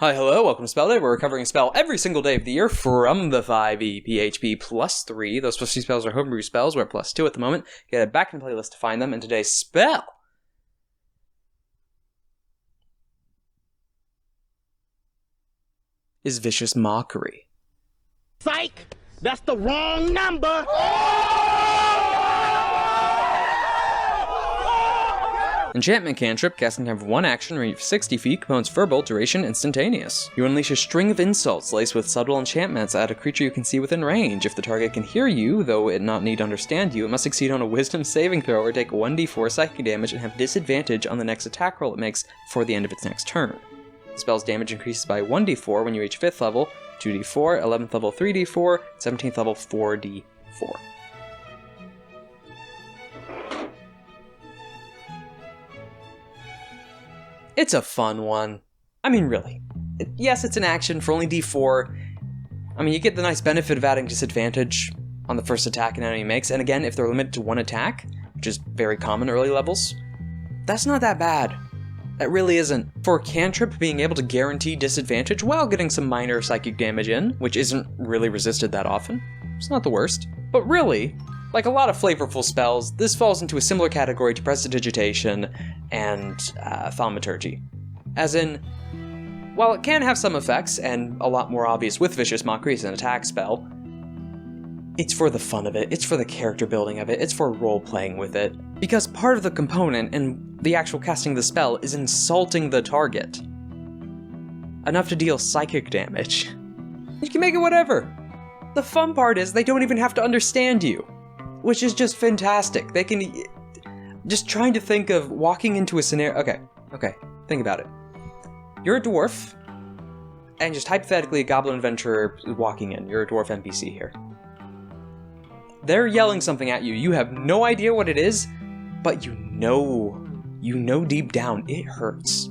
Hi, hello, welcome to Spell Day. We're covering a spell every single day of the year from the 5e PHP plus 3. Those plus 3 spells are homebrew spells. We're plus 2 at the moment. Get it back in the playlist to find them. And today's spell is Vicious Mockery. Psych! That's the wrong number! Enchantment cantrip, casting time for 1 action, range of 60 feet, components verbal, duration instantaneous. You unleash a string of insults laced with subtle enchantments at a creature you can see within range. If the target can hear you, though it not need to understand you, it must succeed on a wisdom saving throw or take 1d4 psychic damage and have disadvantage on the next attack roll it makes before the end of its next turn. The spell's damage increases by 1d4 when you reach 5th level, 2d4, 11th level 3d4, 17th level 4d4. It's a fun one. I mean, really. Yes, it's an action for only d4. I mean, you get the nice benefit of adding disadvantage on the first attack an enemy makes, and again, if they're limited to 1 attack, which is very common early levels, that's not that bad. That really isn't. For a cantrip, being able to guarantee disadvantage while getting some minor psychic damage in, which isn't really resisted that often, it's not the worst. But really, like a lot of flavorful spells, this falls into a similar category to Prestidigitation and Thaumaturgy. As in, while it can have some effects, and a lot more obvious with Vicious Mockery as an attack spell, it's for the fun of it, it's for the character building of it, it's for role-playing with it. Because part of the component and the actual casting of the spell is insulting the target. Enough to deal psychic damage. You can make it whatever. The fun part is they don't even have to understand you, which is just fantastic. They can... Just trying to think of walking into a scenario... Okay, think about it. You're a dwarf, and just hypothetically a goblin adventurer walking in. You're a dwarf NPC here. They're yelling something at you. You have no idea what it is, but you know deep down it hurts.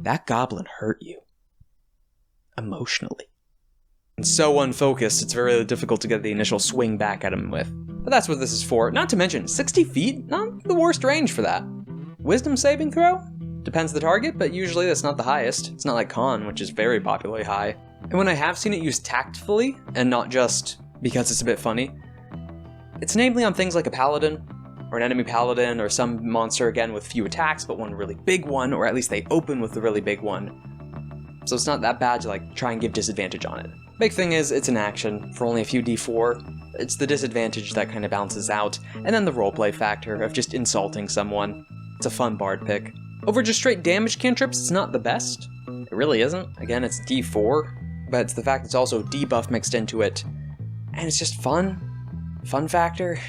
That goblin hurt you. Emotionally. And so unfocused, it's very difficult to get the initial swing back at him with. But that's what this is for. Not to mention, 60 feet? Not the worst range for that. Wisdom saving throw? Depends the target, but usually that's not the highest. It's not like Con, which is very popularly high. And when I have seen it used tactfully, and not just because it's a bit funny, it's namely on things like a paladin, or an enemy paladin, or some monster again with few attacks, but one really big one, or at least they open with the really big one. So it's not that bad to like try and give disadvantage on it. Big thing is, it's an action for only a few d4. It's the disadvantage that kind of balances out, and then the roleplay factor of just insulting someone. It's a fun bard pick. Over just straight damage cantrips, it's not the best. It really isn't. Again, it's d4, but it's the fact it's also debuff mixed into it. And it's just fun. Fun factor.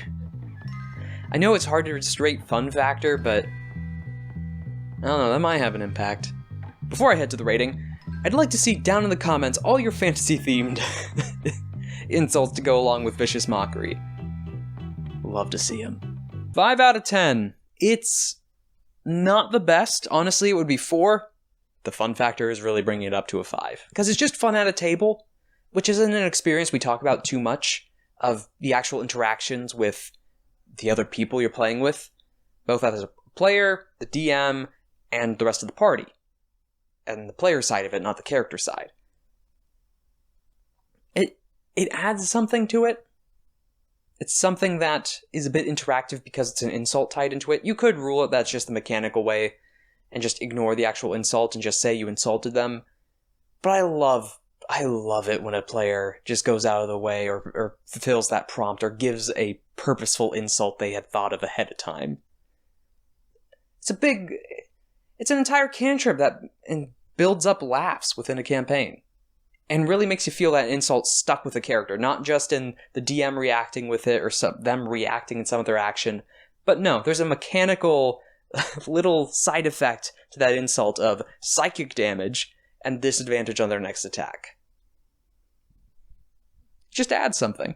I know it's hard to straight fun factor, but I don't know, that might have an impact. Before I head to the rating, I'd like to see down in the comments all your fantasy-themed insults to go along with Vicious Mockery. Love to see them. 5 out of 10. It's not the best. Honestly, it would be 4. The fun factor is really bringing it up to a 5. Because it's just fun at a table, which isn't an experience we talk about too much, of the actual interactions with the other people you're playing with, both as a player, the DM, and the rest of the party. And the player side of it, not the character side. It adds something to it. It's something that is a bit interactive because it's an insult tied into it. You could rule it that's just the mechanical way and just ignore the actual insult and just say you insulted them. But I love it when a player just goes out of the way or fulfills that prompt or gives a purposeful insult they had thought of ahead of time. It's an entire cantrip that builds up laughs within a campaign. And really makes you feel that insult stuck with the character, not just in the DM reacting with it or them reacting in some of their action. But no, there's a mechanical little side effect to that insult of psychic damage and disadvantage on their next attack. Just add something.